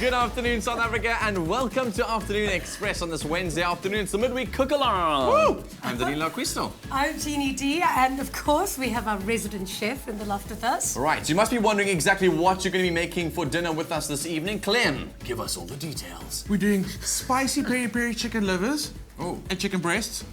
Good afternoon, South Africa, and welcome to Afternoon Express on this Wednesday afternoon. It's the midweek cook-along. Woo! I'm Danilo Acquisto. I'm Jeannie D, and of course we have our resident chef in the loft with us. Right, so you must be wondering exactly what you're going to be making for dinner with us this evening. Clem, give us all the details. We're doing spicy peri-peri chicken livers Oh. and chicken breasts,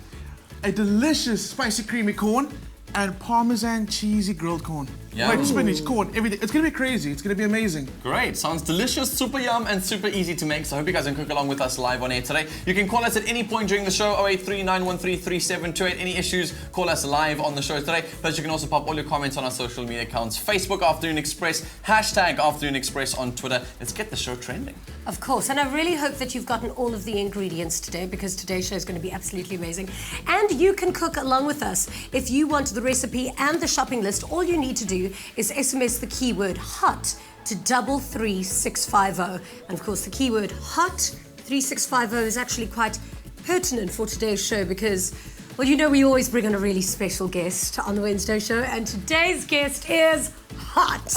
a delicious spicy creamy corn, and Parmesan cheesy grilled corn. Yum. Like spinach, corn, everything. It's gonna be crazy. It's gonna be amazing. Great, sounds delicious, super yum, and super easy to make. So I hope you guys can cook along with us live on air today. You can call us at any point during the show, 083-913-3728. Any issues, call us live on the show today. Plus, you can also pop all your comments on our social media accounts. Facebook Afternoon Express, hashtag Afternoon Express on Twitter. Let's get the show trending. Of course, and I really hope that you've gotten all of the ingredients today because today's show is going to be absolutely amazing. And you can cook along with us. If you want the recipe and the shopping list, all you need to do is SMS the keyword HOT to 33650. And of course, the keyword HOT 3650 is actually quite pertinent for today's show because, well, you know we always bring on a really special guest on the Wednesday show, and today's guest is hot.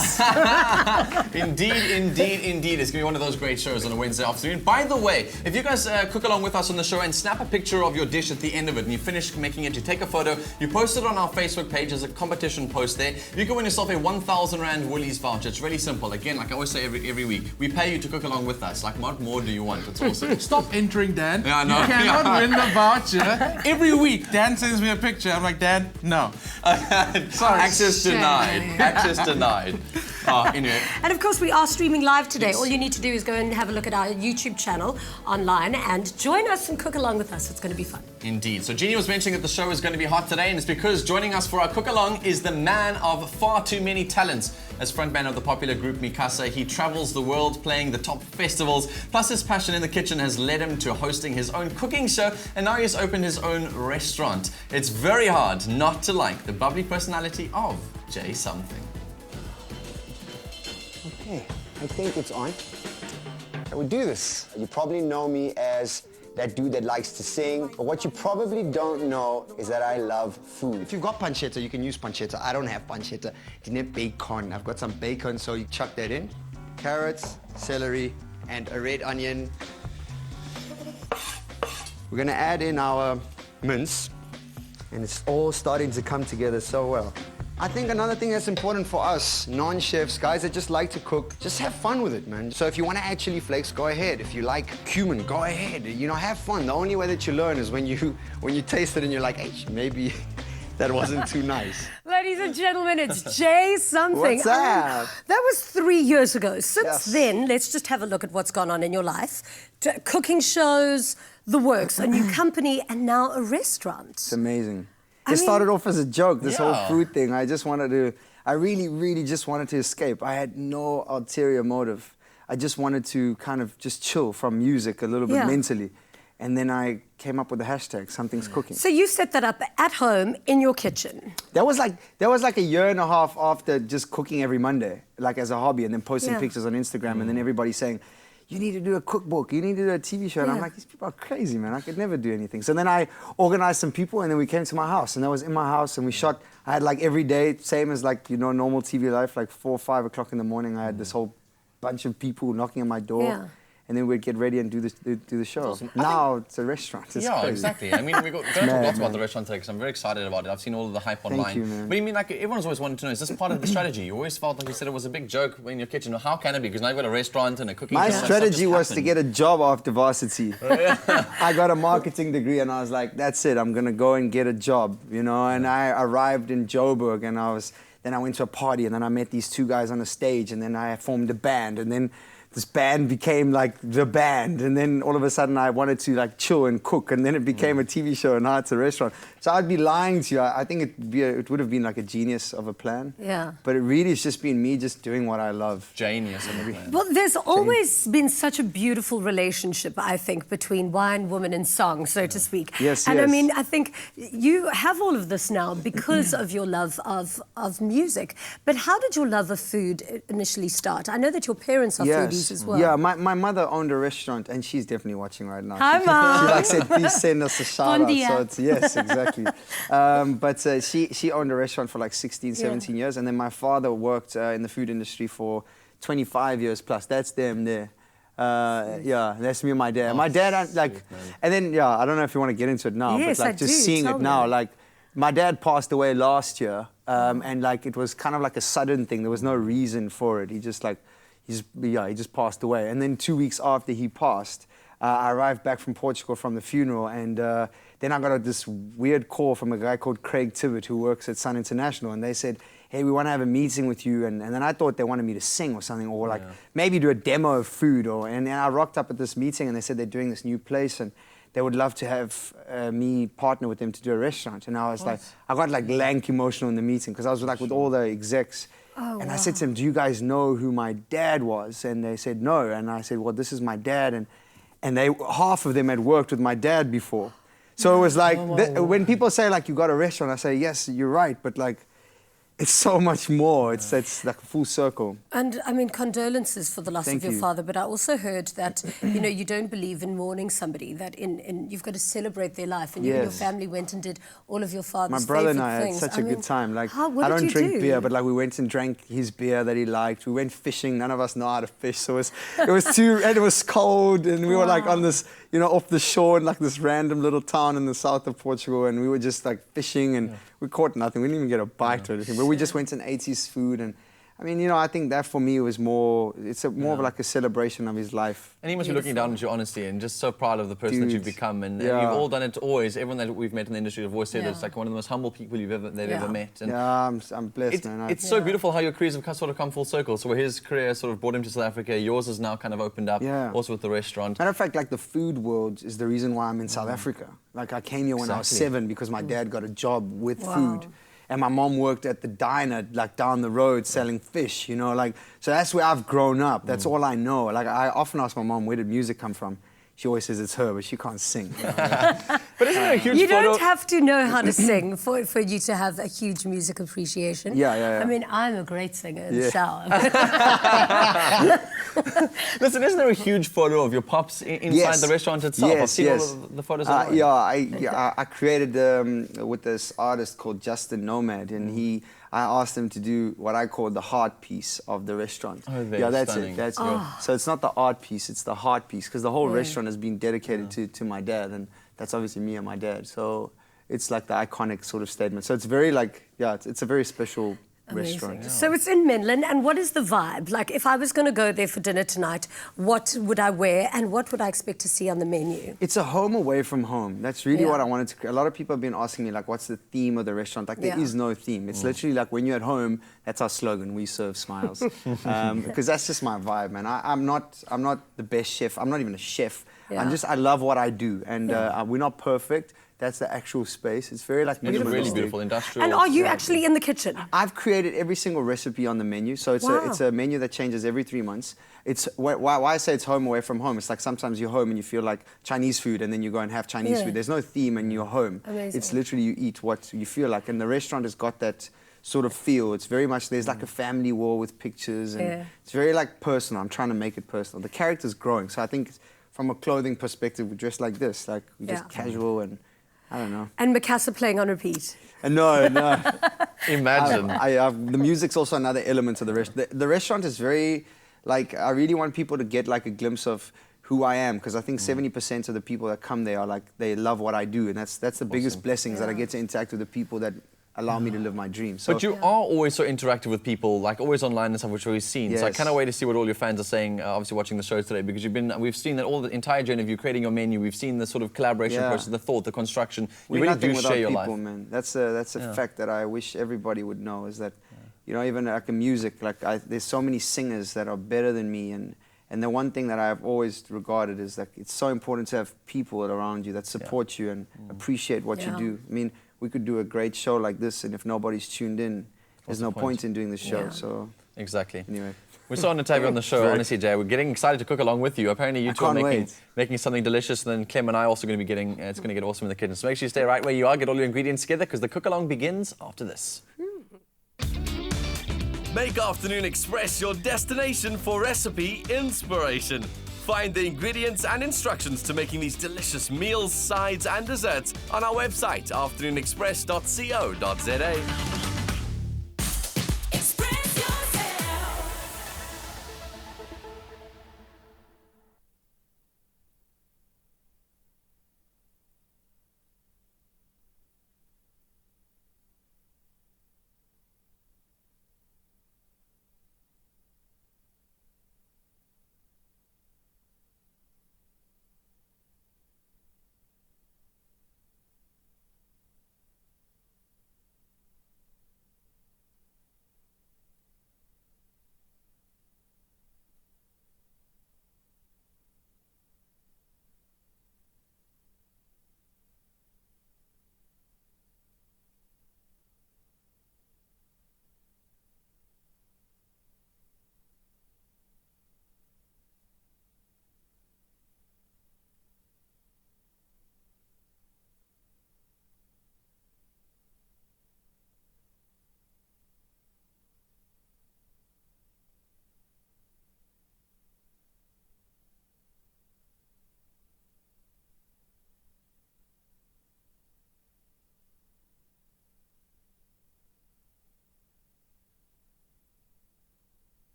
Indeed. It's going to be one of those great shows on a Wednesday afternoon. By the way, if you guys cook along with us on the show and snap a picture of your dish at the end of it and you finish making it, you take a photo, you post it on our Facebook page. There's a competition post there. You can win yourself a 1,000 Rand Woolies voucher. It's really simple. Again, like I always say every week, we pay you to cook along with us. Like, what more do you want? It's awesome. Stop entering, Dan. Yeah, I know. You cannot win the voucher. Every week, Dan sends me a picture. I'm like, Dan, no. Sorry. Access denied. Access denied. Anyway. And of course, we are streaming live today. Yes. All you need to do is go and have a look at our YouTube channel online and join us and cook along with us. It's going to be fun. Indeed. So Jeannie was mentioning that the show is going to be hot today, and it's because joining us for our cook along is the man of far too many talents. As frontman of the popular group Mikasa, he travels the world playing the top festivals. Plus, his passion in the kitchen has led him to hosting his own cooking show, and now he's opened his own restaurant. It's very hard not to like the bubbly personality of Jay Something. Okay, I think it's on. I would do this. You probably know me as that dude that likes to sing, but what you probably don't know is that I love food. If you've got pancetta, you can use pancetta. I don't have pancetta. Didn't have bacon. I've got some bacon, so you chuck that in. Carrots, celery, and a red onion. We're gonna add in our mince, and it's all starting to come together so well. I think another thing that's important for us, non-chefs, guys that just like to cook, just have fun with it, man. So if you want to add chili flakes, go ahead. If you like cumin, go ahead. You know, have fun. The only way that you learn is when you taste it and you're like, hey, maybe that wasn't too nice. Ladies and gentlemen, it's Jay Something. What's that? That was 3 years ago. Since Yes. then, let's just have a look at what's gone on in your life. Cooking shows, the works, a new company, and now a restaurant. It's amazing. It started off as a joke, this whole food thing. I really just wanted to escape. I had no ulterior motive. I just wanted to kind of just chill from music a little bit mentally. And then I came up with the hashtag, Something's Cooking. So you set that up at home in your kitchen. That was like a year and a half after just cooking every Monday, like as a hobby, and then posting pictures on Instagram, and then everybody saying, you need to do a cookbook, you need to do a TV show. And I'm like, these people are crazy, man. I could never do anything. So then I organized some people, and then we came to my house, and I was in my house, and we shot. I had like every day, same as like, you know, normal TV life, like 4 or 5 o'clock in the morning, I had this whole bunch of people knocking on my door. Yeah. And then we'd get ready and do the show. Now it's a restaurant. It's crazy. Exactly. I mean, we're going to talk lots about the restaurant today because I'm very excited about it. I've seen all of the hype online. Thank you, man. But you mean, like, everyone's always wanted to know, is this part of the strategy? You always felt like you said it was a big joke in your kitchen. How can it be? Because now you've got a restaurant and a cooking show. My strategy was to get a job after varsity. I got a marketing degree, and I was like, that's it. I'm going to go and get a job, you know. And I arrived in Joburg, and then I went to a party, and then I met these 2 guys on the stage, and then I formed a band, and then this band became like the band, and then all of a sudden I wanted to like chill and cook, and then it became a TV show, and now it's a restaurant. So I'd be lying to you. I think it would have been like a genius of a plan. Yeah. But it really has just been me just doing what I love. Genius of a plan. Well, there's always been such a beautiful relationship, I think, between wine, woman, and song, so to speak. Yes, and yes. I mean, I think you have all of this now because of your love of music. But how did your love of food initially start? I know that your parents are foodies as well. Yeah, my mother owned a restaurant, and she's definitely watching right now. Hi, Mom. She like said, please send us a shout Bon out. dia. So it's, yes, exactly. But she owned a restaurant for like 16, 17 years, and then my father worked in the food industry for 25 years plus. That's them there. Yeah, that's me and my dad. My dad, and then I don't know if you want to get into it now, Yes, but like I just do. seeing Tell it now, me. like my dad passed away last year, and like it was kind of like a sudden thing. There was no reason for it. He just passed away. And then 2 weeks after he passed, I arrived back from Portugal from the funeral, and then I got this weird call from a guy called Craig Tibbett who works at Sun International, and they said, hey, we want to have a meeting with you. And then I thought they wanted me to sing or something, or like maybe do a demo of food. And then I rocked up at this meeting, and they said they're doing this new place, and they would love to have me partner with them to do a restaurant. And I was like, I got like lank emotional in the meeting because I was like with all the execs. And I said to them, do you guys know who my dad was? And they said, no. And I said, well, this is my dad. And they, half of them had worked with my dad before. So it was like, when people say like, you got a restaurant, I say, yes, you're right. But like, it's so much more. It's like a full circle. And I mean, condolences for the loss Thank of your you. father. But I also heard that, you don't believe in mourning somebody, that you've got to celebrate their life. And you and your Yes. family went and did all of your father's My brother and favourite I had things. such a good time. Like, what I did don't you drink do? beer, but like we went and drank his beer that he liked. We went fishing. None of us know how to fish, so it was too, and it was cold, and we were like on this, off the shore in like this random little town in the south of Portugal, and we were just like fishing, and we caught nothing. We didn't even get a bite or anything, but we just went and ate his food. And I mean, I think that for me was more. It's more of like a celebration of his life. And he must be looking down at your honesty and just so proud of the person that you've Dude, become. And yeah. you've all done it always. Everyone that we've met in the industry have always said that it's like one of the most humble people they've ever met. And Yeah, I'm blessed, man. it's so beautiful how your careers have sort of come full circle. So where his career sort of brought him to South Africa, yours has now kind of opened up, also with the restaurant. Matter of fact, like the food world is the reason why I'm in South Africa. Like I came here when I was 7 because my dad got a job with food. And my mom worked at the diner, like down the road, selling fish, like, so that's where I've grown up. That's all I know. Like, I often ask my mom, where did music come from? She always says it's her, but she can't sing. But isn't it a huge You photo? don't have to know how to sing for you to have a huge music appreciation. Yeah. I mean, I'm a great singer in the shower. Listen, isn't there a huge photo of your pops inside the restaurant itself? I've seen all of the photos online. I created with this artist called Justin Nomad, and I asked him to do what I call the heart piece of the restaurant. Oh, very that's stunning. it. That's good. So it's not the art piece, it's the heart piece, because the whole restaurant has been dedicated to my dad, and that's obviously me and my dad. So it's like the iconic sort of statement. So it's very like, it's a very special restaurant. So it's in Menlyn, and what is the vibe? Like, if I was going to go there for dinner tonight, what would I wear, and what would I expect to see on the menu? It's a home away from home. That's really what I wanted to create. A lot of people have been asking me, like, what's the theme of the restaurant? Like, there is no theme. It's literally like when you're at home, that's our slogan, we serve smiles. Because that's just my vibe, man. I'm not the best chef. I'm not even a chef. I love what I do. And we're not perfect. That's the actual space. It's very like It's really beautiful, industrial. And are you actually in the kitchen? I've created every single recipe on the menu, so it's a menu that changes every 3 months. It's why I say it's home away from home. It's like sometimes you're home and you feel like Chinese food, and then you go and have Chinese food. There's no theme, and you're home. Amazing. It's literally you eat what you feel like, and the restaurant has got that sort of feel. It's very much there's like a family wall with pictures, and it's very like personal. I'm trying to make it personal. The character's growing, so I think from a clothing perspective, we dress like this, like we're just casual and. I don't know. And Mikasa playing on repeat. No. Imagine. The music's also another element of the restaurant. The restaurant is very, like, I really want people to get like a glimpse of who I am, because I think 70% of the people that come there are like, they love what I do, and that's the biggest blessings that I get to interact with the people that allow me to live my dreams. So, but you are always so interactive with people, like always online and stuff, which we've seen. So I cannot wait to see what all your fans are saying, obviously watching the show today, because we've seen that all the entire journey of you creating your menu, we've seen the sort of collaboration process, the thought, the construction. You really do share your life. Man. That's a fact that I wish everybody would know, is that, even like in music, like there's so many singers that are better than me, and the one thing that I've always regarded is that it's so important to have people around you that support you and appreciate what you do. I mean, we could do a great show like this, and if nobody's tuned in, there's no point in doing the show. So exactly. Anyway. We're so honored to have you on the show, honestly, Jay. We're getting excited to cook along with you. Apparently, you two are making something delicious, and then Clem and I are also going to be getting, it's going to get awesome in the kitchen. So make sure you stay right where you are, get all your ingredients together, because the cook along begins after this. Make Afternoon Express your destination for recipe inspiration. Find the ingredients and instructions to making these delicious meals, sides and desserts on our website, afternoonexpress.co.za. Express yourself.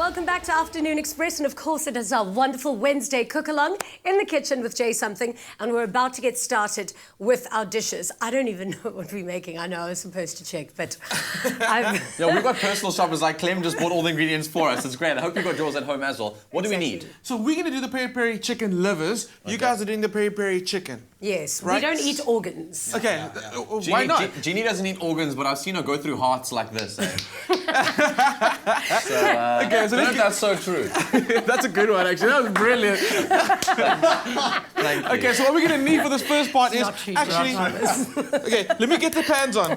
Welcome back to Afternoon Express, and of course it is our wonderful Wednesday cook-along in the kitchen with Jay Something, and we're about to get started with our dishes. I don't even know what we're making. I know I was supposed to check, but Yeah, we've got personal shoppers like Clem just bought all the ingredients for us. It's great. I hope you got yours at home as well. What do we need? So we're gonna do the peri-peri chicken livers. You guys are doing the peri-peri chicken. Yes, Right. we don't eat organs. Okay, why not? Jeannie doesn't eat organs, but I've seen her go through hearts like this. Eh? Okay, so I don't know if that's so true. that's a good one actually. That was brilliant. Thank you. Okay, so what we're gonna need for this first part is Not true, actually. Thomas. Okay, let me get the pans on.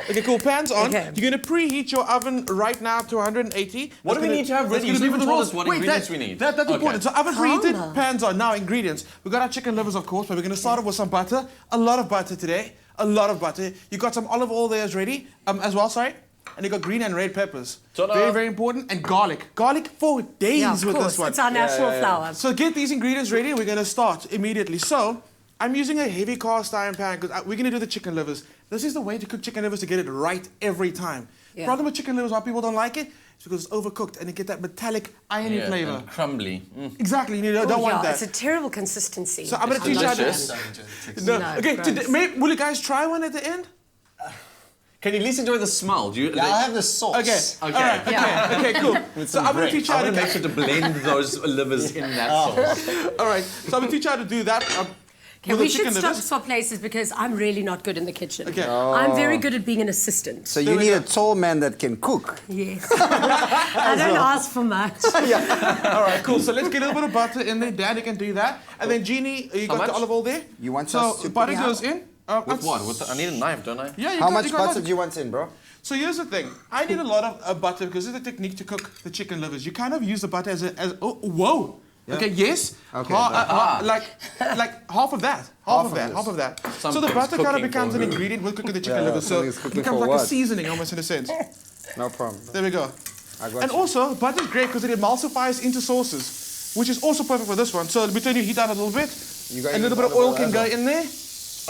Okay, cool. Pans on. Okay. You're gonna preheat your oven right now to 180. What do we need to have ready? You haven't told us what ingredients we need. That's Okay. important. So oven Calma. preheated, pans on. Now ingredients. We got our chicken livers, of course, but we're gonna start off with some butter. A lot of butter today. A lot of butter. You got some olive oil there ready, as well. Sorry. And you got green and red peppers. Ta-da. Very, very important. And garlic. Garlic for days Yeah, of with course. this one. It's our national flower. So get these ingredients ready. We're gonna start immediately. So I'm using a heavy cast iron pan because we're gonna do the chicken livers. This is the way to cook chicken livers to get it right every time. Yeah. Problem with chicken livers, why people don't like it, is because it's overcooked and you get that metallic irony Yeah, flavor. and crumbly. Exactly. You don't Oh, want yeah, that. it's a terrible consistency. So I'm gonna teach you how to. delicious. No. No, Okay. gross. Will you guys try one at the end? Can you at least enjoy the smell? Do you? Yeah, I'll have the sauce. Okay. Okay. All right. Yeah. Okay. Cool. So I'm gonna teach you how I'm to. gonna make sure to blend those livers in that sauce. All right. So I'm gonna teach you how to do that. Okay, with we the should chicken stop livers. swap places because I'm really not good in the kitchen. Okay. I'm very good at being an assistant. So you need a tall man that can cook. Yes. I don't ask for much. All right, cool. So let's get a little bit of butter in there. Daddy can do that. And then Jeannie, you got much? the olive oil there? You want so us to butter put- goes in. With what? I need a knife, don't I? Yeah, you How got, much you got butter lots. do you want in, bro? So here's the thing. I need a lot of butter because it's a technique to cook the chicken livers. You kind of use the butter as whoa. Yeah. Okay, yes. Okay, Like half of that. Half of that. So the Something's butter kind of cooking becomes for an who? ingredient with cooking the chicken Yeah, livers. So something's it cooking becomes for like a what? seasoning almost in a sense. No problem. There we go. I got And you. also, butter is great because it emulsifies into sauces, which is also perfect for this one. So between you heat that a little bit, You got a little your bit of oil olive can oil go as well. in there.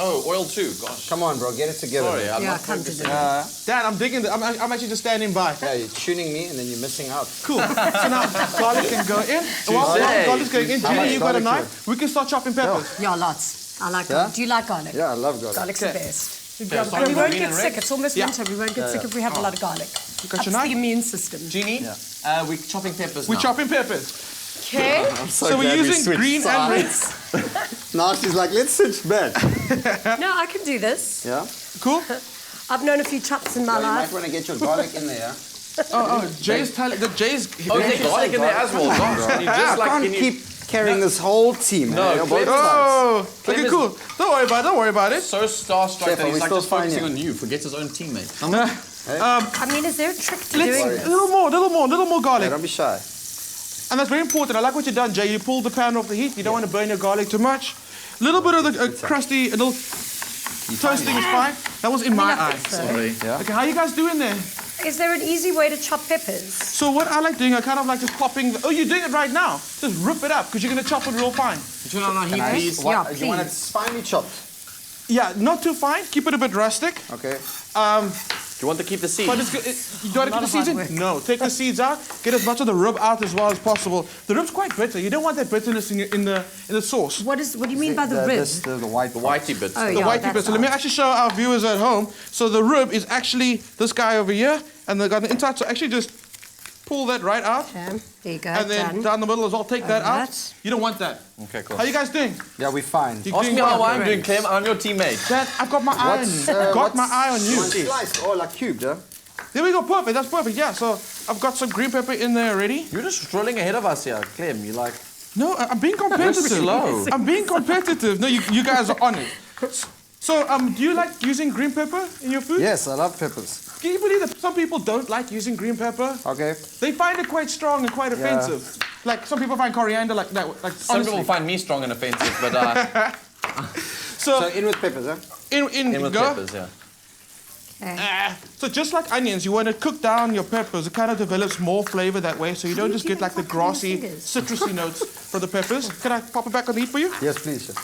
Oh, oil too. Gosh. Come on, bro, get it together. Sorry, man. I'm Yeah, not come to focusing. do Dad, I'm digging. I'm actually just standing by. Yeah, you're tuning me and then you're missing out. Cool. So now garlic can go in. And while garlic's going in, How much Jenny, you got a garlic knife. We can start chopping peppers. Yeah, lots. I like Yeah? garlic. Do you like garlic? Yeah, I love garlic. Garlic's Okay. the best. Okay, And start we with won't green get and sick. red. It's almost Yeah. winter. We won't get sick if we have a lot of garlic. got your Ups knife? the immune system. Jeannie, we're chopping peppers We're now. chopping peppers. Okay. So we're using green and red. Now she's like, let's switch back. No, I can do this. Yeah? Cool. I've known a few chops in my You might life. want to get your garlic in there. Jay's telling. Jay's. Oh, there's garlic in there as well. Gosh, can you just I like can't can you? keep carrying this whole team. No, man. Both Clem- sides. Oh. Clem Okay, is- cool. Don't worry about it. So starstruck Chef, that are he's we like still just fine focusing here? on you, forgets his own teammate. I mean, is there a trick to Let's doing a this? little more garlic. Yeah, don't be shy. And that's very important. I like what you've done, Jay. You pulled the pan off the heat. You don't want to burn your garlic too much. A little bit of the crusty, a little toasting is fine. That was in my eye. Sorry. Okay, how you guys doing there? Is there an easy way to chop peppers? So what I like doing, I kind of like just popping. Oh, you're doing it right now. Just rip it up because you're gonna chop it real fine. Turn on our heat, please. Yeah, Do you want it please. finely chopped? Yeah, not too fine. Keep it a bit rustic. Okay. Do you want to keep the seeds? But it's good. You gotta keep the seeds in. No, take the seeds out. Get as much of the rib out as well as possible. The rib's quite bitter. You don't want that bitterness in the sauce. What do you mean by the rib? The white. The whitey bits. Oh, The yeah, white that's bit. So let me actually show our viewers at home. So the rib is actually this guy over here, and they got the inside. So actually just pull that right out, Okay, there you go. and then done. down the middle as well. Take that out. that. You don't want that. Okay, cool. How you guys doing? Yeah, we're fine. You Ask doing me how well? I'm doing, Clem. I'm your teammate. Dad, I've got my eye on you. I've got my eye on you. Sliced or like cubed, yeah? There we go. Perfect. That's perfect. Yeah. So I've got some green pepper in there already. You're just strolling ahead of us here, Clem. You're like, No, I'm being competitive. slow. I'm being competitive. No, you guys are on it. So, do you like using green pepper in your food? Yes, I love peppers. Can you believe that some people don't like using green pepper? Okay. They find it quite strong and quite offensive. Like some people find coriander like that. Like some people find me strong and offensive, but So So in with peppers, huh? in in with go. peppers, yeah. Okay. So just like onions, you want to cook down your peppers. It kind of develops more flavor that way, so you don't just get like the grassy, citrusy notes from the peppers. Can I pop it back on the heat for you? Yes, please, chef.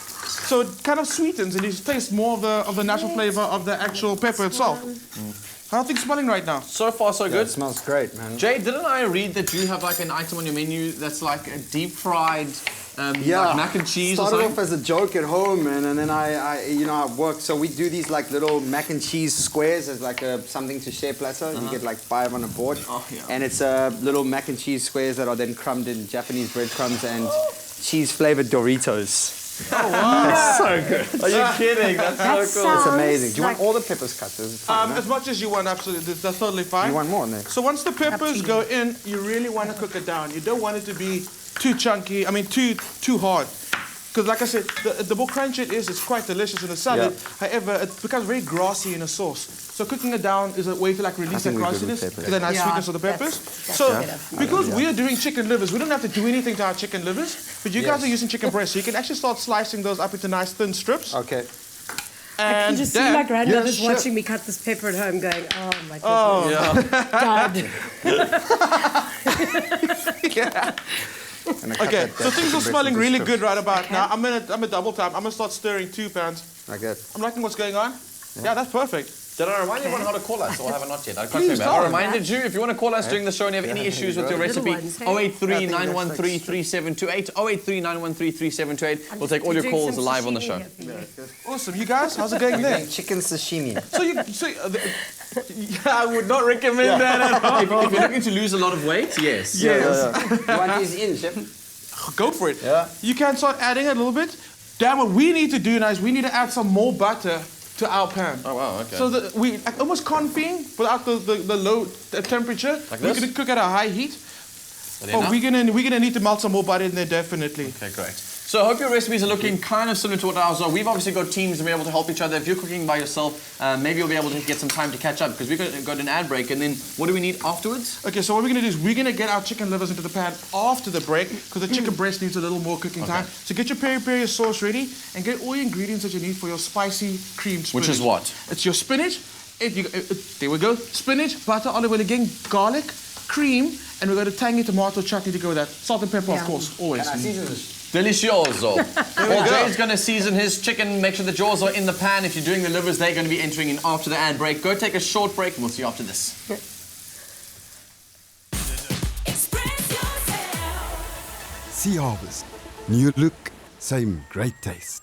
So it kind of sweetens and you taste more of the natural flavor of the actual pepper itself. How are things smelling right now? So far, so Yeah, good. it smells great, man. Jay, didn't I read that you have like an item on your menu that's like a deep fried like mac and cheese or Started something? off as a joke at home, man, and then I work. So we do these like little mac and cheese squares as like something to share platter. You get like 5 on a board, and it's little mac and cheese squares that are then crumbed in Japanese breadcrumbs and cheese flavored Doritos. Oh, wow. So good. Are you kidding? That's That so cool. It's sounds amazing. Do you want like- all the peppers cut? It's fine, As much as you want, absolutely. That's totally fine. You want more, Nick? So once the peppers go in, you really want to cook it down. You don't want it to be too chunky. I mean, too hard. Because like I said, the more crunchy it is, it's quite delicious in a salad. Yeah. However, it becomes very grassy in a sauce. So cooking it down is a way to like release that think we're good with grassiness peppers. to the nice Yeah, sweetness of the peppers. that's So good. because we are doing chicken livers, we don't have to do anything to our chicken livers. But you guys Yes. are using chicken breasts, so you can actually start slicing those up into nice thin strips. Okay. I And can just see then- my grandmother's You're a chef. watching me cut this pepper at home going, oh my goodness. God. Okay, so things are smelling really good right about now. I'm gonna double tap. I'm gonna start stirring 2 pans. Okay. I'm liking what's going on. Yeah, that's perfect. Did I remind everyone how to call us, or have I not yet? I can't Please remember. tell I them. reminded you, if you want to call us during the show and you have any issues with your Little recipe, ones, hey? 083 913 3728, 083 913 3728. We'll take all your Doing calls some live on the sashimi show. here for you. Awesome. You guys, how's it going there? Chicken sashimi. Yeah, I would not recommend that at all. If you're looking to lose a lot of weight, yes. Yes. You want these in, chef? Go for it. Yeah. You can start adding a little bit. Then what we need to do now is we need to add some more butter to our pan. Oh, wow, okay. So that we like almost confine without the low temperature. Like we're this? gonna cook at a high heat. Is that Oh, enough? we're gonna need to melt some more butter in there definitely. Okay, great. So I hope your recipes are looking kind of similar to what ours are. We've obviously got teams and we're able to help each other. If you're cooking by yourself, maybe you'll be able to get some time to catch up because we're going to go to an ad break. And then what do we need afterwards? Okay, so what we're gonna do is we're gonna get our chicken livers into the pan after the break because the chicken breast needs a little more cooking time. So get your peri peri sauce ready and get all your ingredients that you need for your spicy creamed spinach. Which is what? It's your spinach. There we go. Spinach, butter, olive oil again, garlic, cream, and we're going to tangy tomato chutney to go with that. Salt and pepper, of Yum. course, always. Delicioso. Well, go. Jay's going to season his chicken, make sure the jaws are in the pan. If you're doing the livers, they're going to be entering in after the ad break. Go take a short break and we'll see you after this. Express yourself. Sea Harvest. New look, same great taste.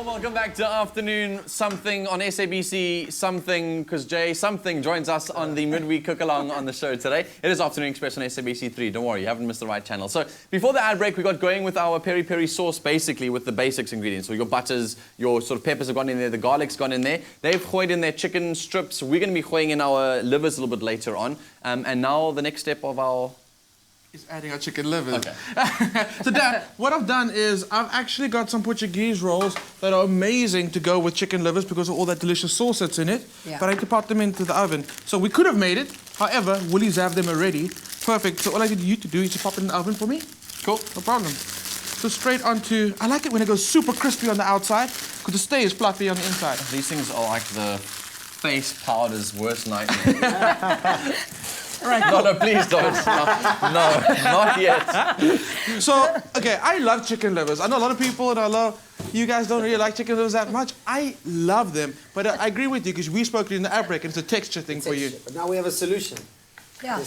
Well, welcome back to Afternoon Something on SABC Something, because Jay Something joins us on the midweek cook-along on the show today. It is Afternoon Express on SABC 3. Don't worry, you haven't missed the right channel. So before the ad break, we got going with our peri-peri sauce, basically with the basics ingredients. So your butters, your sort of peppers have gone in there, the garlic's gone in there. They've hoyed in their chicken strips. We're going to be hoying in our livers a little bit later on. And now the next step of our... Is adding our chicken livers. Okay. So Dan, what I've done is I've actually got some Portuguese rolls that are amazing to go with chicken livers because of all that delicious sauce that's in it. Yeah. But I need to pop them into the oven. So we could have made it. However, Woolies have them already. Perfect. So all I need you to do is to pop it in the oven for me. Cool. No problem. So straight onto, I like it when it goes super crispy on the outside because it stays fluffy on the inside. These things are like the face powder's worst nightmare. Right. No, please don't. No, not yet. So, okay, I love chicken livers. I know a lot of people and you guys don't really like chicken livers that much. I love them. But I agree with you because we spoke in the outbreak and it's a texture thing for you. But now we have a solution. Yeah.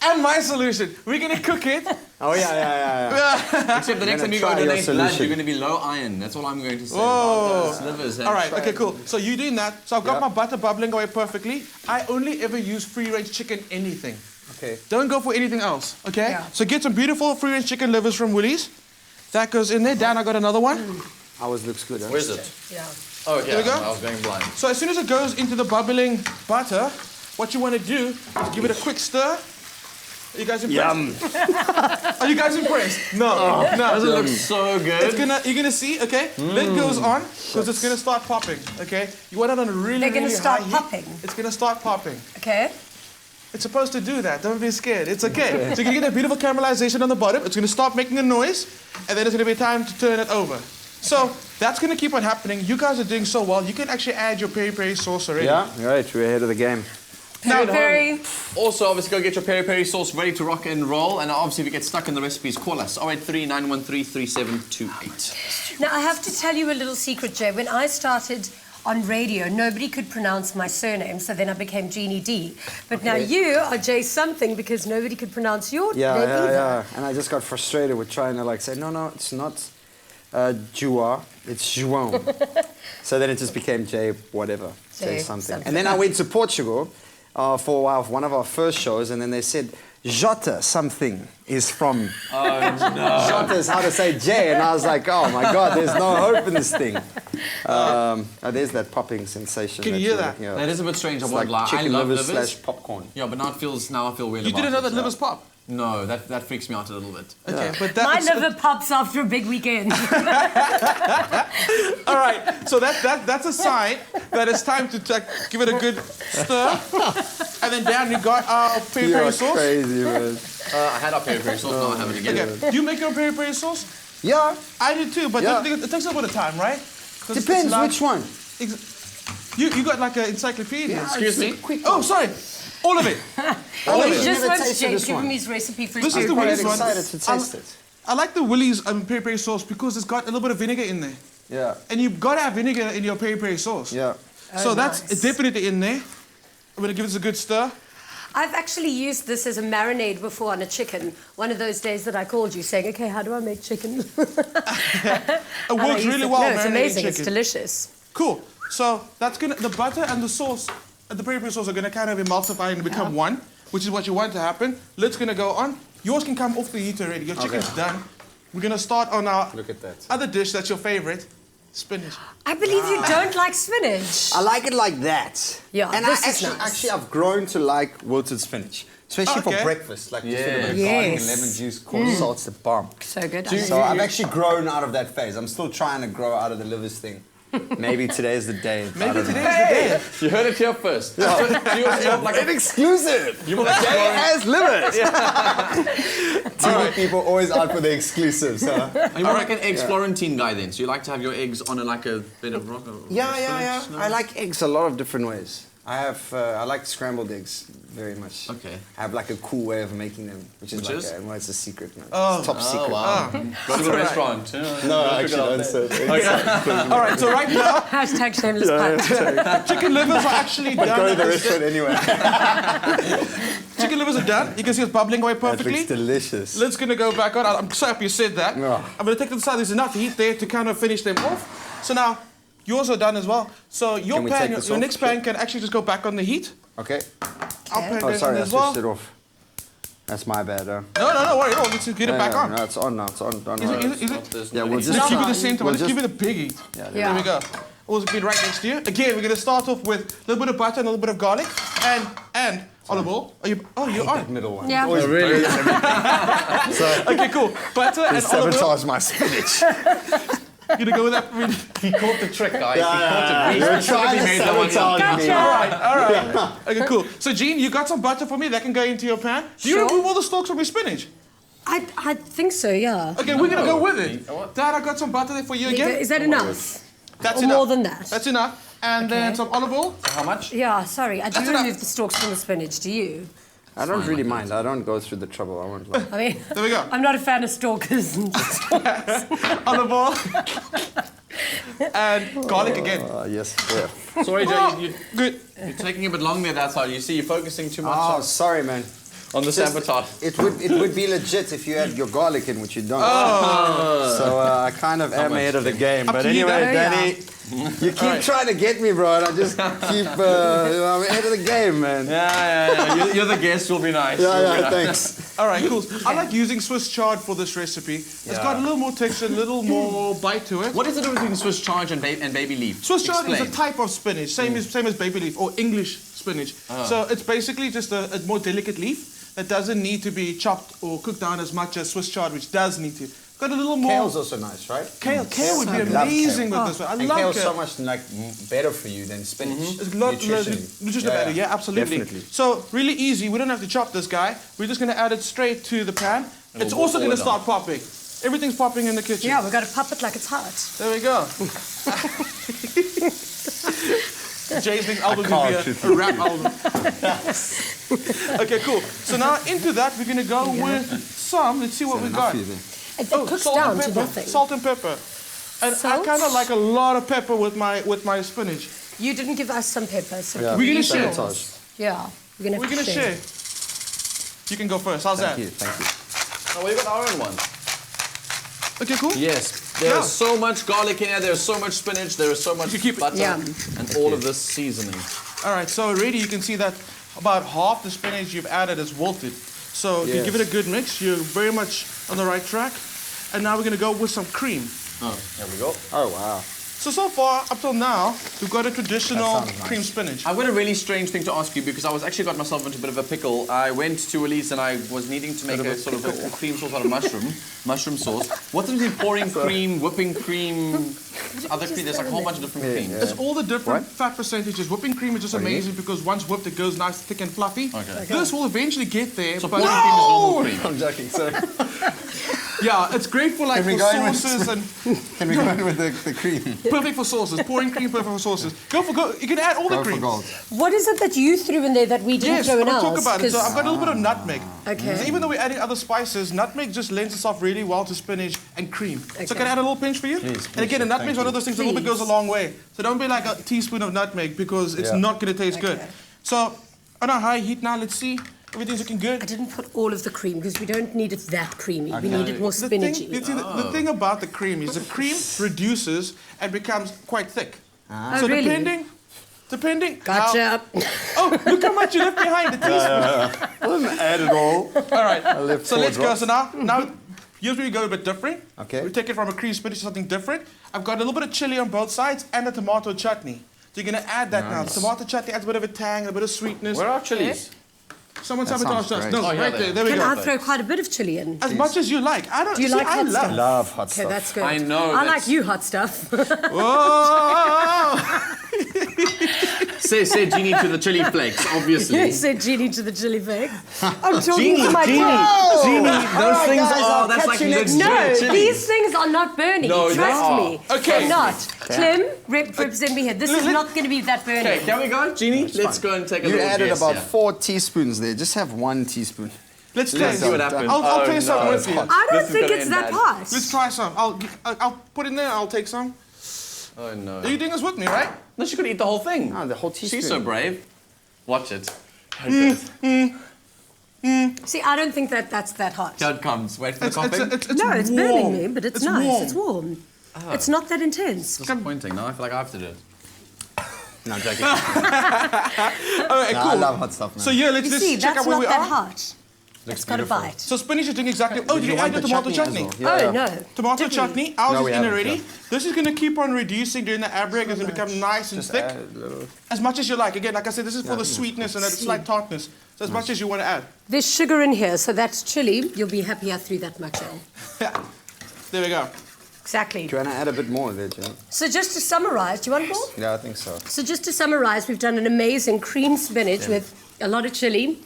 And my solution, we're going to cook it. Oh, yeah. Except the next time you try go your donate blood, solution. you're going to be low iron. That's all I'm going to say. Oh. About those livers. All right, okay, cool. So you're doing that. So I've got Yeah. my butter bubbling away perfectly. I only ever use free-range chicken anything. Okay. Don't go for anything else, okay? Yeah. So get some beautiful free-range chicken livers from Woolies. That goes in there. Dan, I got another one. Ours looks good, huh? Where's it? Yeah. Oh, yeah. There we go. I was going blind. So as soon as it goes into the bubbling butter, what you want to do is give it a quick stir. Are you guys impressed? Are you guys impressed? No, no. Doesn't it look so good? You're gonna see, okay? Lid goes on because it's gonna start popping, okay? You want it on a really, They're gonna really start high heat. popping? It's gonna start popping. Okay. It's supposed to do that. Don't be scared. It's okay. So you're gonna get a beautiful caramelization on the bottom. It's gonna start making a noise, and then it's gonna be time to turn it over. So that's gonna keep on happening. You guys are doing so well. You can actually add your peri-peri sauce already. Yeah, right. We're ahead of the game. Very. Also, obviously, go get your peri-peri sauce ready to rock and roll. And obviously, if you get stuck in the recipes, call us 083 913 3728. Now, I have to tell you a little secret, Jay. When I started on radio, nobody could pronounce my surname, so then I became Jeannie D. But now you are Jay something because nobody could pronounce your name either. Yeah. And I just got frustrated with trying to like say, no, it's not Jua, it's João. So then it just became Jay whatever, Jay something. And then I went to Portugal for one of our first shows, and then they said, Jota something is from. Oh, no. Jota is how to say J, and I was like, oh my God, there's no hope in this thing. There's that popping sensation. Can you hear that? Yeah. That is a bit strange. I It's won't like lie. I chicken love livers livers. slash popcorn. Yeah, but now I feel weird You about didn't know that it. livers pop? No, that freaks me out a little bit. Okay, but My that's... liver pops after a big weekend. All right, so that's a sign that it's time to give it a good stir. And then down you got our peri-peri You're sauce. crazy, man. I had our peri-peri sauce, now I have it again. Okay, do you make your peri-peri sauce? Yeah, I do too, but Yeah. it takes a bit of time, right? 'Cause it's depends loud. which one. You got like an encyclopedia. Excuse me? Oh, sorry. All of it. All of He it. just never wants tasted Jay this give one. him his recipe for This is the I'm Woolies one. excited to taste it. I like the Woolies peri-peri sauce because it's got a little bit of vinegar in there. Yeah, And you've got to have vinegar in your peri-peri sauce. yeah. So that's nice. definitely in there. I'm going to give this a good stir. I've actually used this as a marinade before on a chicken. One of those days that I called you saying, okay, how do I make chicken? It works really well. No, it's marinating amazing. It's chicken. delicious. Cool. So that's the butter and the sauce, the peri-peri sauce are gonna kind of emulsify and become one, which is what you want to happen. Lid's gonna go on. Yours can come off the heat already. Your chicken's done. We're gonna start on our Look at that. other dish that's your favorite, spinach. I believe you don't like spinach. I like it like that. Yeah, and this I is nice. actually I've grown to like wilted spinach, especially Okay. for breakfast. Like just with a bit of Yes. garlic and lemon juice, coarse salt's the bomb. So good. So I've actually grown out of that phase. I'm still trying to grow out of the livers thing. Maybe today's the day. I Maybe don't know. today's the day. You heard it here first. So you want like An exclusive. you want like Jay has livers. All right. People always out for the exclusives. Huh? Are you more like an eggs Florentine guy then? So you like to have your eggs on like a bit of rock? Yeah. I like eggs a lot of different ways. I like scrambled eggs very much. Okay. I have like a cool way of making them, which is Which like is? well, it's a secret, man. Oh. It's top secret. Wow. Go to the restaurant. No, actually, don't say it. All right, so right now, Hashtag shameless plug. chicken livers are actually done. Go to the at this restaurant anyway. Chicken livers are done. You can see it's bubbling away That perfectly. looks delicious. Lid's gonna go back on. I'm so happy you said that. Yeah. I'm gonna take them aside. There's enough heat there to kind of finish them off. So now, yours are done as well. So your Can we pan, take your, this your off? next pan can actually just go back on the heat. Okay. Our pan Oh, goes sorry, on I as well. switched it off. That's my bad. No, worry. Oh, let's just get it back on. No, it's on now. It's on. Is it? Yeah, we'll Let's just keep it the center. we'll Let's just- keep it a big heat. Yeah, There we go. Also be right next to you. Again, we're gonna start off with a little bit of butter and a little bit of garlic and olive oil. You're on. middle one. Yeah. Always Really? Okay, cool. Butter and olive oil. sabotage my spinach. You gonna go with that? He caught the trick, guys. Yeah, he caught yeah, it. He yeah. You're specifically trying to made that one sabotage up. me. All right. Okay, cool. So, Jean, you got some butter for me that can go into your pan. Do you Sure. remove all the stalks from your spinach? I think so, yeah. Okay, we're gonna go with it. Dad, I got some butter there for you again. Is that enough? That's Or enough. more than that? That's enough. And then Okay. some olive oil. How much? Yeah, sorry. I do That's enough. remove the stalks from the spinach. Do you? I don't really mind. I don't go through the trouble. I won't lie. I mean, There we go. I'm not a fan of stalkers. Olive oil. And garlic again. Yes. Yeah. Sorry, Joe. Good. You're taking a bit long there. That's how you see. You're focusing too much Oh, sorry, man. on the sabotage. It would be legit if you had your garlic in, which you don't. Oh. So I kind of am ahead of the game. But to you, anyway, Dad. Danny, you keep trying to get me, bro, and I just keep I'm ahead of the game, man. Yeah. You're the guest. You'll be nice. Yeah, thanks. All right, cool. I like using Swiss chard for this recipe. It's got a little more texture, a little more bite to it. What is the difference between Swiss chard and baby leaf? Swiss chard is a Explain. type of spinach, same as baby leaf or English spinach. So it's basically just a more delicate leaf that doesn't need to be chopped or cooked down as much as Swiss chard, which does need to. Got a little more. Kale's also nice, right? Kale would be I love amazing kale. with this one. I And love kale's kale. so much better for you than spinach. It's a lot Nutritionally. nutritional value, yeah, absolutely. Definitely. So really easy. We don't have to chop this guy. We're just going to add it straight to the pan. It's we'll also boil going to it start popping. Everything's popping in the kitchen. Yeah, we've got to pop it like it's hot. There we go. Jay's next album will be a rap album. Okay, cool. So now into that we're gonna go with some. Let's see what we got. It cooks salt down and to pepper. nothing. Salt and pepper. And I Salt? kind of like a lot of pepper with my spinach. You didn't give us some pepper, so Yeah. can We're we gonna use share. yours? Yeah, we're gonna have We're to gonna share. You can go first. How's that? Thank you. Oh, we've got our own one. Okay, cool. Yes. There's so much garlic in here. There's so much spinach. There is so much You keep it- butter Yum. and all of this seasoning. All right. So already you can see that about half the spinach you've added is wilted. So if you Yes. give it a good mix, you're very much on the right track. And now we're gonna go with some cream. Oh, there we go. Oh, wow. So far, up till now, we've got a traditional That sounds nice. cream spinach. I've got a really strange thing to ask you because I was actually got myself into a bit of a pickle. I went to Elise and I was needing to make a sort of a cream sauce out of mushroom sauce. What's the difference between pouring cream, whipping cream, other cream? There's like a whole bunch of different creams. It's all the different What? fat percentages. Whipping cream is just amazing because once whipped, it goes nice, thick, and fluffy. Okay. This will eventually get there, So but pouring cream is normal cream. I'm joking. Sorry. yeah, it's great for like Can we for go in with- sauces and Can we go in with the cream? perfect for sauces. Pouring cream, perfect for sauces. Go. You can add all the Go for cream. gold. What is it that you threw in there that we didn't Yes, throw I'm in gonna ours? talk about it. So 'Cause- I've got a little bit of nutmeg. Okay. So even though we're adding other spices, nutmeg just lends itself really well to spinach and cream. So Okay. can I add a little pinch for you? And again, a nutmeg is one of those things a little bit goes a Please. long way. So don't be like a teaspoon of nutmeg because it's Yeah. not going to taste good. Okay. So on a high heat now, let's see. Everything's looking I good. didn't put all of the cream because we don't need it that creamy. We need it more The thing, spinachy. you see, the thing about the cream is the cream reduces and becomes quite thick. Oh, So really? depending Gotcha. Oh, look how much you left behind the teaspoon. I didn't add it all. All right. left So 4 let's go. drops. So now here's where we go a bit different. Okay. We take it from a cream spinach to something different. I've got a little bit of chili on both sides and a tomato chutney. So you're gonna add that now. The tomato chutney adds a bit of a tang, a bit of sweetness. Where are chilies? Someone That sabotaged sounds us. great. No, Oh, yeah, right there. there. There we Can go. I throw quite a bit of chili in? As much as you like. I don't. Do you see, like I hot love. stuff? Love hot Okay, stuff. that's good. I know, I that's- like you, hot stuff. Whoa! Say Genie to the chili flakes, obviously. You said genie to the chili flakes. I'm talking Genie, to my Genie, dad. Genie, those right, things guys, are, I'll that's catch like you next legit No, chili. these things are not burning. No, they Trust are. me. Okay. They're not. Clem, represent me here. This is not going to be that burning. Okay, can we go? Genie, let's go and take a You little added guess about here. 4 teaspoons there. Just have 1 teaspoon. Let's Let's taste. see what happens. I'll Oh, taste some no. with you. I don't This is think gonna it's end that bad. hot. Let's try some. I'll put in there. I'll take some. Oh no. Are you doing this with me, right? No, she could eat the whole thing. Ah, the whole teaspoon. She's so brave. Watch it. See, I don't think that's that hot. Here it comes. Wait for the It's coughing. it's No, it's warm. burning me, but it's nice. warm. It's warm. It's not that intense. Disappointing. Now I feel like I have to do it. No, I'm joking. All right, No, cool. I love hot stuff, man. So yeah, let's You just see, check that's out where not we that are. hot. It's got a bite. So spinach is doing exactly. Oh, did you add want the tomato as chutney? well? Oh, no. Tomato Did we? chutney. Ours No, is we in haven't, already. yeah. This is going to keep on reducing during the ab break. It's going to become nice and thick. As much as you like. Again, like I said, this is for the sweetness and that slight tartness. So as much as you want to add. There's sugar in here, so that's chili. You'll be happy I threw that much in. Yeah. There we go. Exactly. Do you want to add a bit more there, Jen? So just to summarize, do you want more? Yeah, I think so. So just to summarize, we've done an amazing cream spinach with a lot of chili,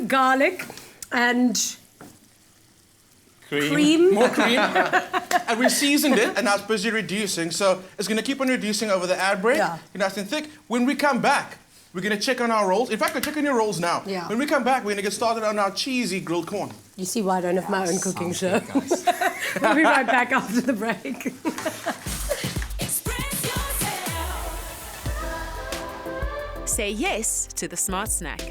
garlic, and cream. More cream. And we seasoned it, and now it's busy reducing. So it's going to keep on reducing over the ad break. Yeah. Nice and thick. When we come back, we're going to check on our rolls. In fact, we're checking your rolls now. Yeah. When we come back, we're going to get started on our cheesy grilled corn. You see why I don't have my own cooking show. We'll be right back after the break. Express yourself. Say yes to the Smart Snack.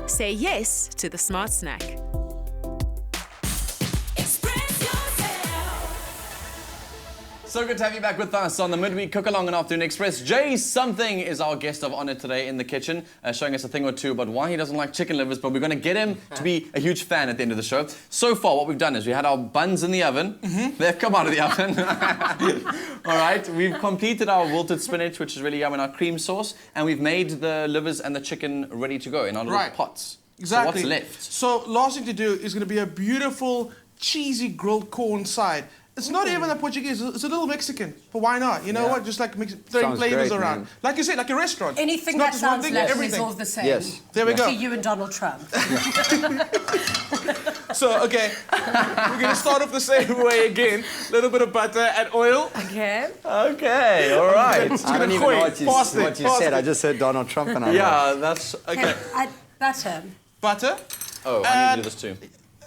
Say yes to the Smart Snack. Express yourself. So good to have you back with us on the Midweek Cook Along and Afternoon Express. Jay Something is our guest of honor today in the kitchen, showing us a thing or two about why he doesn't like chicken livers, but we're going to get him to be a huge fan at the end of the show. So far, what we've done is we had our buns in the oven. They've come out of the oven. All right, we've completed our wilted spinach, which is really yum, and our cream sauce, and we've made the livers and the chicken ready to go in our little Right. pots. Exactly. So what's left? So last thing to do is going to be a beautiful cheesy grilled corn side. It's not even a Portuguese, it's a little Mexican. But why not? You know what? Just like throwing Sounds flavors great, around. man. Like you said, like a restaurant. Anything It's not that just one sounds thing, Latin is everything. all the same. Yes. There we To go. you and Donald Trump. So, okay, we're gonna start off the same way again. A little bit of butter and oil. Okay. Okay, all right. I don't even know what you, Past it, what you past said. it. I just heard Donald Trump and I Yeah, that's okay. Butter. Butter. Oh, I need to do this too.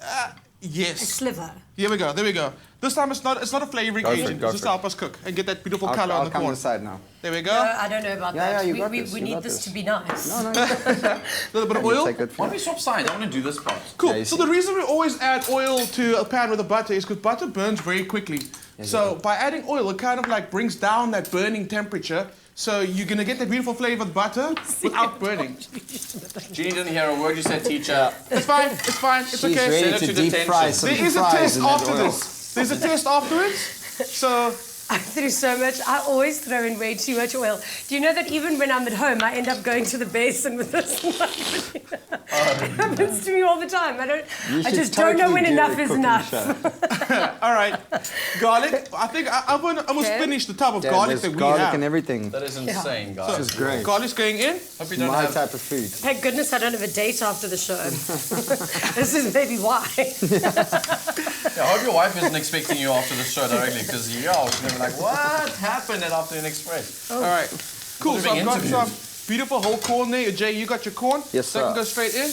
A Yes. sliver. Here we go. There we go. This time it's not a flavoring Go for it, agent. go It's just for to it. help us cook and get that beautiful color on I'll the come corn. inside now. There we go. No, I don't know about Yeah, that. yeah, you got we this, we you need got this this. to be nice. A little bit of oil. Take that Why for don't we swap sides? I want to do this part. Cool. Yeah, you So see. the reason we always add oil to a pan with the butter is because butter burns very quickly. So by adding oil, it kind of like brings down that burning temperature. So you're gonna get that beautiful flavor of butter without burning. Jeannie didn't hear a word you said, teacher. It's fine. It's fine. It's She's okay. Send ready it to to deep fry detention. some There is a fries test in that after oil. this. There's a test afterwards. So I threw so much. I always throw in way too much oil. Do you know that even when I'm at home, I end up going to the basin with this? It happens to me all the time. I should just don't know totally when do enough a is cooking enough. all right, garlic. I think I almost Okay. finished the tub of Yeah, garlic there's that we garlic have. and everything. That is insane, guys. This is great. Garlic's going in. Hope you don't My have. type of food. Thank goodness I don't have a date after the show. This is maybe why. I hope your wife isn't expecting you after the show directly, because yeah, I was gonna be like, what happened at Afternoon Express? All right, cool. So I've got Interviews. some beautiful whole corn there. Jay, you got your corn. Yes, So I can sir. go straight in.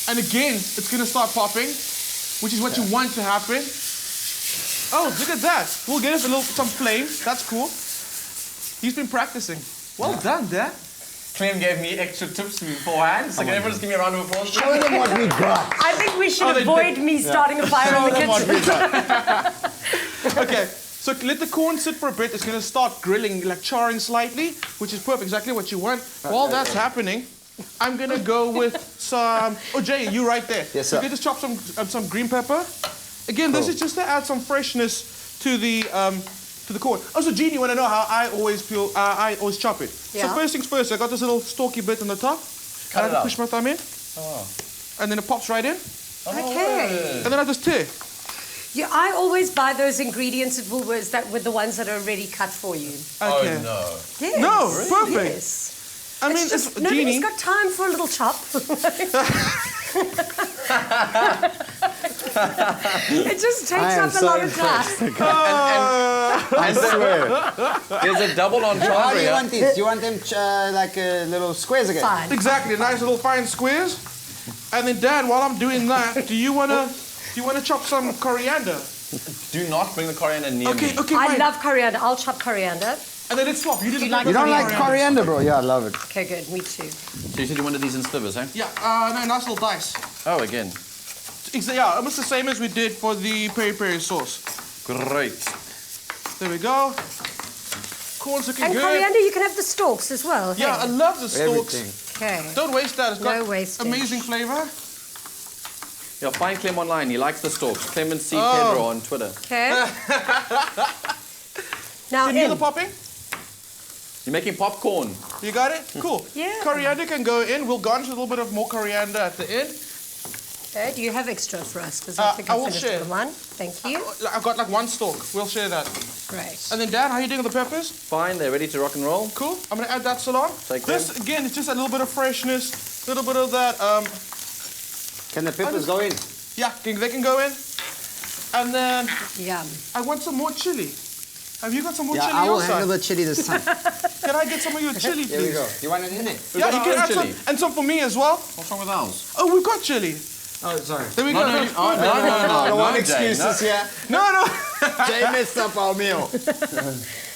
And again, it's gonna start popping, which is what you want to happen. Oh, look at that. We'll get it some flame. That's cool. He's been practicing. Well done, Dad. Clem gave me extra tips beforehand, so can everyone just give me a round of applause? Show them what we got. I think we should Oh, they- avoid me starting a fire in the kitchen. Okay, so let the corn sit for a bit. It's gonna start grilling, like charring slightly, which is perfect, exactly what you want. While that's happening, I'm gonna go with some. Oh, Jay, you right there. Yes, So sir. you can just chop some green pepper. Again, this is just to add some freshness to the corn. Also, Jean, you want to know how I always chop it. So Yeah. first things first, I got this little stalky bit on the top. Cut and it I out. push my thumb in. And then it pops right in. Okay. And then I just tear. Yeah, I always buy those ingredients at Woolworths that were the ones that are already cut for you. Okay. Oh no. Yes. No, perfect. Yes. I mean, It's just, it's nobody's Jeannie. got time for a little chop. It just takes I am up a so lot of impressed. time. I swear. There's a double How entendre do you here. want these? Do you want them like little squares again? Fine. Exactly, nice little fine squares. And then, Dad, while I'm doing that, do you wanna chop some coriander? Do not bring the coriander near Okay, me. okay, I fine. love coriander. I'll chop coriander. And then let's swap. You didn't like You don't like coriander, bro? Yeah, I love it. Okay, good. Me too. So you said you wanted these in slivers, eh? Yeah, no, nice little dice. Oh, again. Yeah, almost the same as we did for the peri peri sauce. Great. There we go. Corn's looking And good. coriander, you can have the stalks as well. Yeah, I hey? love the stalks. Everything. Okay. Don't waste that. It's got No wastage. amazing flavor. Yeah, find Clem online. He likes the stalks. Clement C. Oh. Pedro on Twitter. Okay. Now Can you hear the in. popping? You're making popcorn. You got it? Cool. Yeah. Coriander can go in. We'll garnish with a little bit of more coriander at the end. Okay, do you have extra for us? Because I think I I will finished share. with one. Thank you. I've got like one stalk. We'll share that. Great. And then, Dad, how are you doing with the peppers? Fine, they're ready to rock and roll. Cool. I'm gonna add that salon. Take This again, it's just a little bit of freshness, a little bit of that. Can the peppers go in? Yeah, they can go in. And then Yum. I want some more chili. Have you got some more Yeah, chili I will on your handle side? the chili this time. Can I get some of your chili, please? Here we go. You want it in it? We've Yeah, got you our can own add chili. some, and some for me as well. What's wrong with ours? Oh, we've got chili. Oh, sorry. There we No, go. no, That's oh, perfect. no, I don't want Jay, no. excuses here. No. Jay messed up our meal.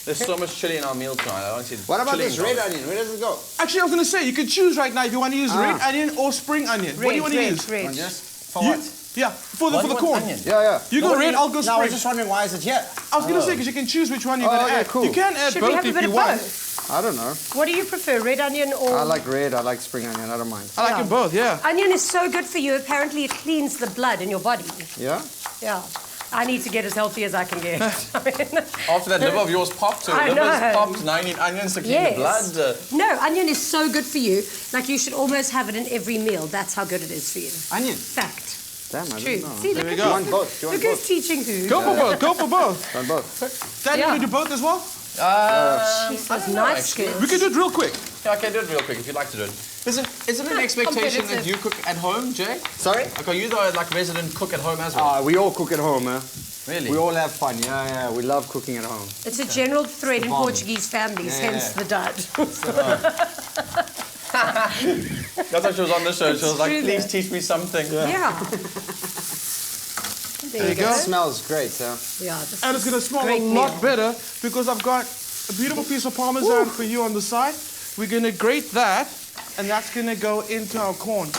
There's so much chili in our meal tonight. I don't see What about chili this in red ours. onion? Where does it go? Actually, I was gonna say you can choose right now if you want to use red onion or spring onion. what do you want to use? Red. On just for You- what? Yeah, for the Why do you want corn. onion? Yeah. You go red, I'll go No, I was spring. just wondering why is it here? I was gonna say because you can choose which one you're Oh, gonna okay, add. cool. You can add Should we both have a if bit you of want. both? I don't know. What do you prefer, red onion or? I like red. I like spring onion. I don't mind. I like them both. Yeah. Onion is so good for you. Apparently, it cleans the blood in your body. Yeah. Yeah. I need to get as healthy as I can get. After that liver of yours popped, so I liver's know. popped, now you need onions to clean Yes. the blood. No, onion is so good for you. Like you should almost have it in every meal. That's how good it is for you. Onion. Fact. Damn, I True. didn't know. See, look we at go. You want both? You want Look who's both? teaching who. Go for both. Go for both. Want both? Dad, you Yeah. want to do both as well? She says don't know, nice actually. skills. We can do it real quick. Yeah, okay, do it real quick if you'd like to do it. Isn't it an expectation that you cook at home, Jay? Sorry? Like, are you the like resident cook at home as well? We all cook at home, man. Really? We all have fun. Yeah. We love cooking at home. It's a general thread in bomb. Portuguese families, Yeah, hence yeah. the dud. That's why she was on the show. She was like, true, please though. teach me something. Yeah. There you go. go. It smells great, so. Yeah, this And it's is gonna smell great a lot meal. better because I've got a beautiful piece of Parmesan for you on the side. We're gonna grate that, and that's gonna go into our corn.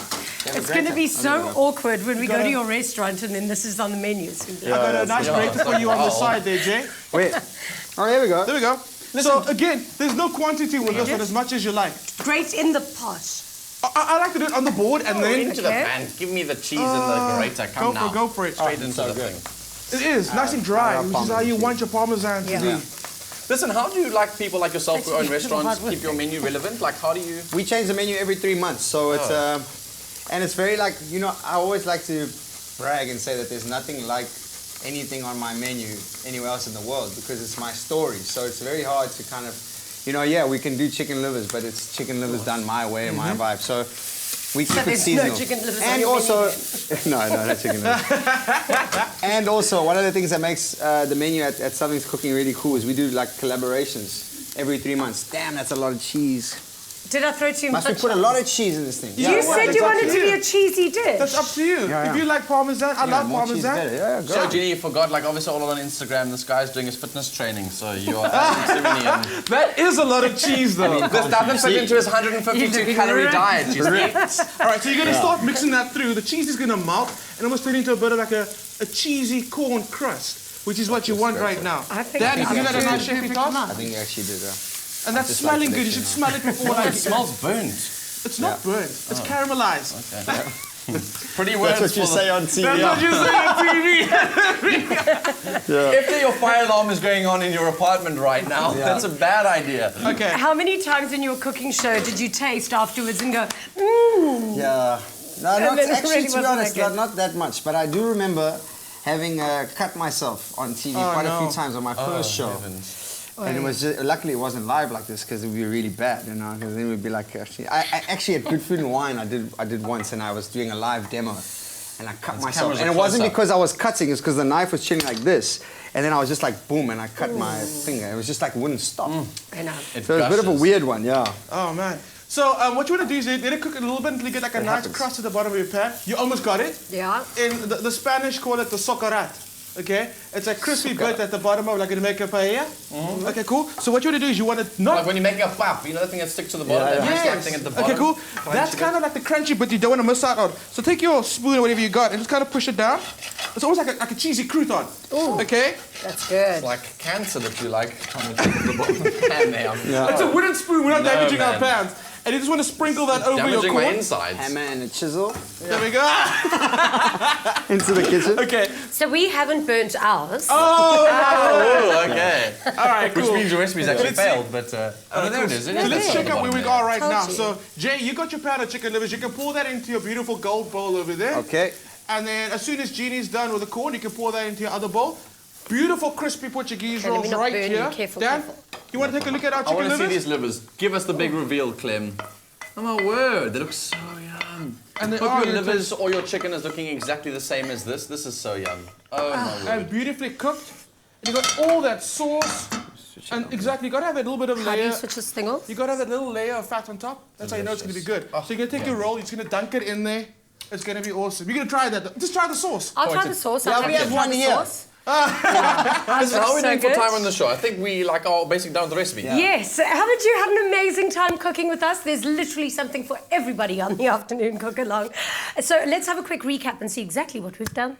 It's going to be so awkward when we go to your restaurant and then this is on the menu. It's gonna be like, I got a nice grater for you on the side there, Jay. Wait. Oh, there we go. There we go. So again, there's no quantity with this one, as much as you like. Great in the pot. I like to do it on the board and then Into the Okay. pan. Give me the cheese and the grater. Come now. go for it. Straight into the thing. It is nice and dry, which is how you want your Parmesan to Yeah. be. Listen, how do you like people like yourself who own Actually, restaurants hard keep your menu relevant? Like, how do you? We change the menu every 3 months, so it's and it's very like I always like to brag and say that there's nothing like anything on my menu anywhere else in the world because it's my story. So it's very hard to kind of, we can do chicken livers, but it's chicken livers done my way and my vibe. So we keep it there's no seasonal. chicken livers on and your also, menu no chicken livers. And also, one of the things that makes the menu at Something's Cooking really cool is we do like collaborations every 3 months. Damn, that's a lot of cheese. Did I throw too much? Must we put a lot of cheese in this thing? You Yeah, said that's you up wanted to to be you. a cheesy dish. That's up to you. Yeah. If you like Parmesan, I love More cheese Parmesan. better. Yeah, go. So, Ginny, you forgot, like, obviously all on Instagram, this guy's doing his fitness training, so you are adding too many in. That is a lot of cheese though. This doesn't fit into his 152 calorie diet, you see? All right, so you're gonna start mixing that through. The cheese is gonna melt and almost turn into a bit of like a cheesy corn crust, which is what you want right now. I think Dan, you that's do that a a nice chefy perfect toss? amount. I think you actually did. And that's just smelling like good. You should smell it before like It smells burnt. it's not burnt. It's caramelized. Pretty words That's what you for say on TV. That's what you say on TV. If your fire alarm is going on in your apartment right now, that's a bad idea. Okay. How many times in your cooking show did you taste afterwards and go, mmm? Yeah. No, And not then it actually, really to be wasn't honest, that good. not that much. But I do remember having cut myself on TV quite a few times on my first show. And it was just, luckily it wasn't live like this because it would be really bad, because then it would be like I actually at Good Food and Wine I did once, and I was doing a live demo, and I cut myself, cameras and are it wasn't close up. because I was cutting, it's because the knife was chilling like this, and then I was just like boom, and I cut my finger. It was just like wouldn't stop. I know. So it was a bit of a weird one, yeah. Oh man. So what you want to do is let it cook a little bit until you get like a nice happens. crust at the bottom of your pan. You almost got it. Yeah. In the Spanish call it the socarat. Okay? It's a crispy bit at the bottom of like you make a paella. Okay, cool. So what you want to do is you want to not Like when you're making a pap, you know that thing that sticks to the bottom, that nice like thing at the bottom? Okay, cool. That's kind of like the crunchy bit you don't want to miss out on. So take your spoon or whatever you got and just kind of push it down. It's almost like a cheesy crouton. Ooh. Okay? That's good. It's like cancer that you like on the top of the bottom of the pan there. It's a wooden spoon. We're not damaging our man. pans. And you just want to sprinkle that over your Damaging my corn. insides. Hammer and a chisel There we go. into the kitchen. Okay. So we haven't burnt ours. Oh, okay. All right, Which cool. means your recipe's actually Let's see. failed, but... oh, no, there it is. It So is let's at check the out where bottom we there. are right Told now. you. So, Jay, you got your pan of chicken livers. You can pour that into your beautiful gold bowl over there. Okay. And then as soon as Jeannie's done with the corn, you can pour that into your other bowl. Beautiful crispy Portuguese Okay, let rolls me not right burn you. here. Careful, Dan, careful. you want to take a look at our I chicken want to see livers? these livers. Give us the big reveal, Clem. Oh my word, they look so yum. And they Hope are your little- livers or your chicken is looking exactly the same as this. This is so yum. Oh my word. And beautifully cooked. And you got all that sauce. And exactly, you got to have that little bit of How do you layer. switch this thing off? You got to have that little layer of fat on top. That's how you know it's going to be good. So you're going to take your roll, you're just going to dunk it in there. It's going to be awesome. You're going to try that. Just try the sauce. I'll try the sauce. Yeah, I'll we try have the one here. sauce. Listen, how are we so doing for good. time on the show? I think we like are basically down to the recipe. Yes, haven't you had an amazing time cooking with us? There's literally something for everybody on the afternoon cook along. So let's have a quick recap and see exactly what we've done.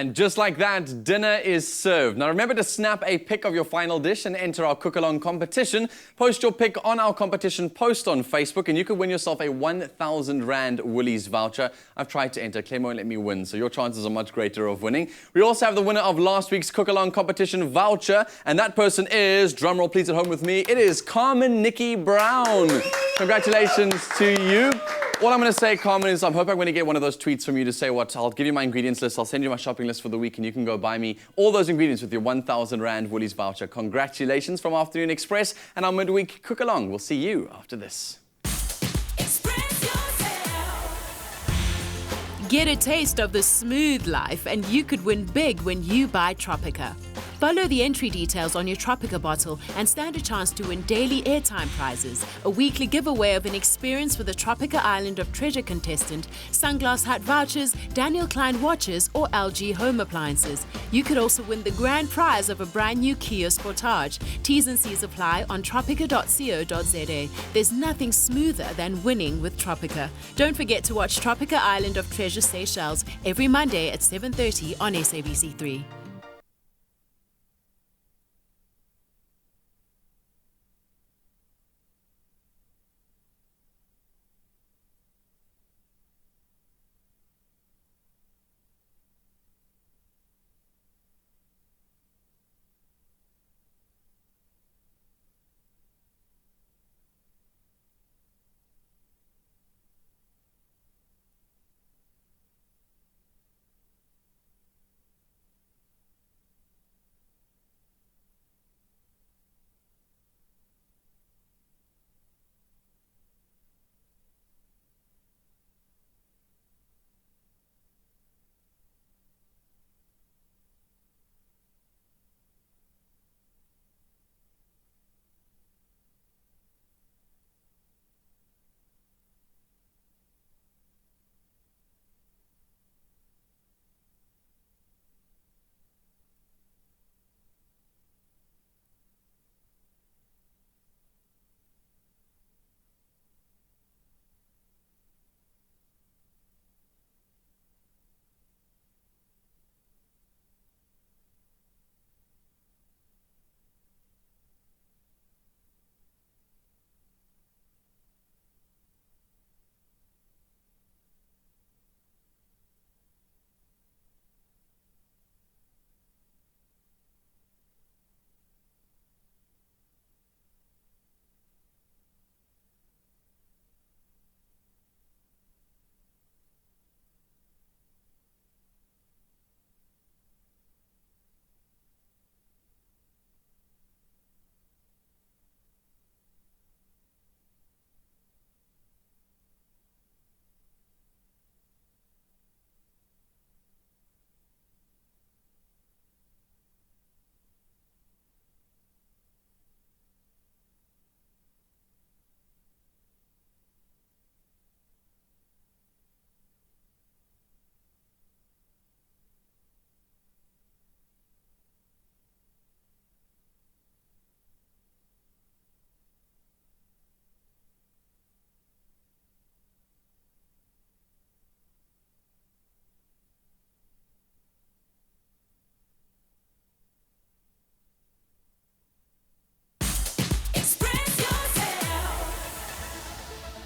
And just like that, dinner is served. Now remember to snap a pic of your final dish and enter our cook-along competition. Post your pic on our competition post on Facebook and you could win yourself a 1,000 Rand Woolies voucher. I've tried to enter, Claire won't let me win, so your chances are much greater of winning. We also have the winner of last week's cook-along competition voucher, and that person is, drumroll please at home with me, it is Carmen Nikki Brown. Congratulations to you. All I'm going to say, Carmen, is I hope I'm going to get one of those tweets from you to say what, I'll give you my ingredients list, I'll send you my shopping list for the week, and you can go buy me all those ingredients with your 1,000 Rand Woolies voucher. Congratulations from Afternoon Express and our midweek cook-along. We'll see you after this. Express yourself. Get a taste of the smooth life and you could win big when you buy Tropica. Follow the entry details on your Tropica bottle and stand a chance to win daily airtime prizes, a weekly giveaway of an experience with a Tropica Island of Treasure contestant, Sunglass Hut vouchers, Daniel Klein watches or LG home appliances. You could also win the grand prize of a brand new Kia Sportage. T's and C's apply on tropica.co.za. There's nothing smoother than winning with Tropica. Don't forget to watch Tropica Island of Treasure Seychelles every Monday at 7:30 on SABC3.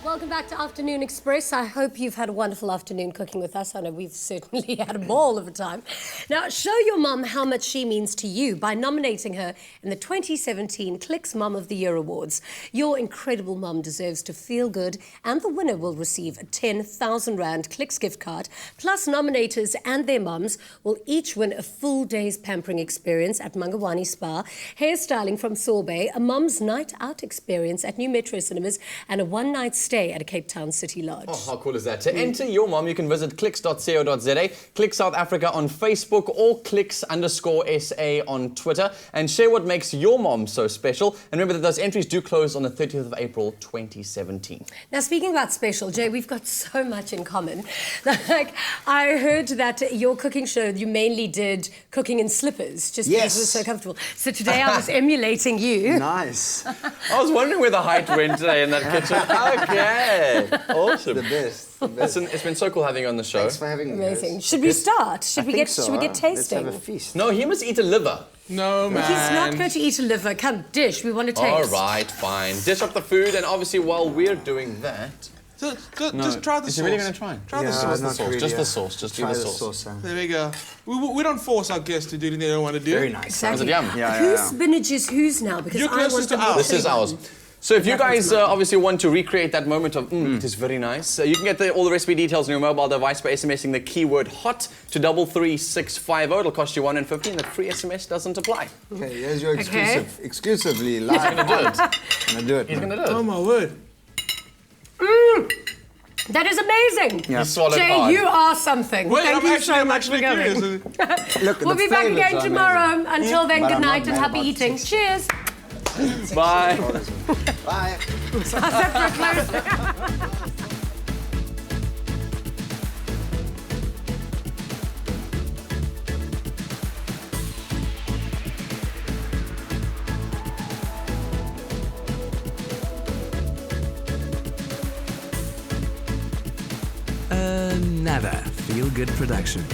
Welcome back to Afternoon Express. I hope you've had a wonderful afternoon cooking with us. I know we've certainly had a ball of a time. Now, show your mum how much she means to you by nominating her in the 2017 Clicks Mum of the Year Awards. Your incredible mum deserves to feel good, and the winner will receive a 10,000 Rand Clicks gift card. Plus, nominators and their mums will each win a full day's pampering experience at Mangawani Spa, hairstyling from Sorbet, a mum's night out experience at New Metro Cinemas, and a one-night stay at a Cape Town City Lodge. Oh, how cool is that? To enter your mom, you can visit clicks.co.za, Click South Africa on Facebook, or clicks_SA on Twitter, and share what makes your mom so special. And remember that those entries do close on the 30th of April 2017. Now, speaking about special, Jay, we've got so much in common. Like, I heard that your cooking show, you mainly did cooking in slippers, just because it was so comfortable. So today I was emulating you. Nice. I was wondering where the height went today in that kitchen. Okay. Hey, awesome. The best. The best. Listen, it's been so cool having you on the show. Thanks for having me. Amazing. guys. Should we start? Should I we think get so, should we get Let's tasting? have a feast. No, he must eat a liver. No, man. He's not going to eat a liver. Come, dish. We want to taste. All right, fine. Dish up the food, and obviously while we're doing that... Just try the Is sauce. he really going to try? Try the Yeah, sauce. not really, Just yeah. the sauce. Just do Try the the sauce. sauce. Sam. There we go. We don't force our guests to do anything they don't want to do. Very nice. Exactly. Is it yum? Yeah, yeah, Whose yeah. spinach is whose now? Because You're I want closest to the ours. This is chili ours. one. So if you That one's guys mine. obviously want to recreate that moment of, it is very nice, you can get all the recipe details on your mobile device by SMSing the keyword HOT to 33650. It'll cost you $1.50, and the free SMS doesn't apply. Okay, here's your exclusive. Exclusively live. He's going to do it. Gonna do it. He's man. going to do it. Oh my word. That is amazing. Yeah. He swallowed Jay, hard. you are something. Wait, Thank you so I'm much for actually coming. curious. Look, We'll the be back flavors again are tomorrow. amazing. Until then, But good I'm night not and mad happy about eating. this. Cheers. Bye. Bye. Nada. Feel Good Production.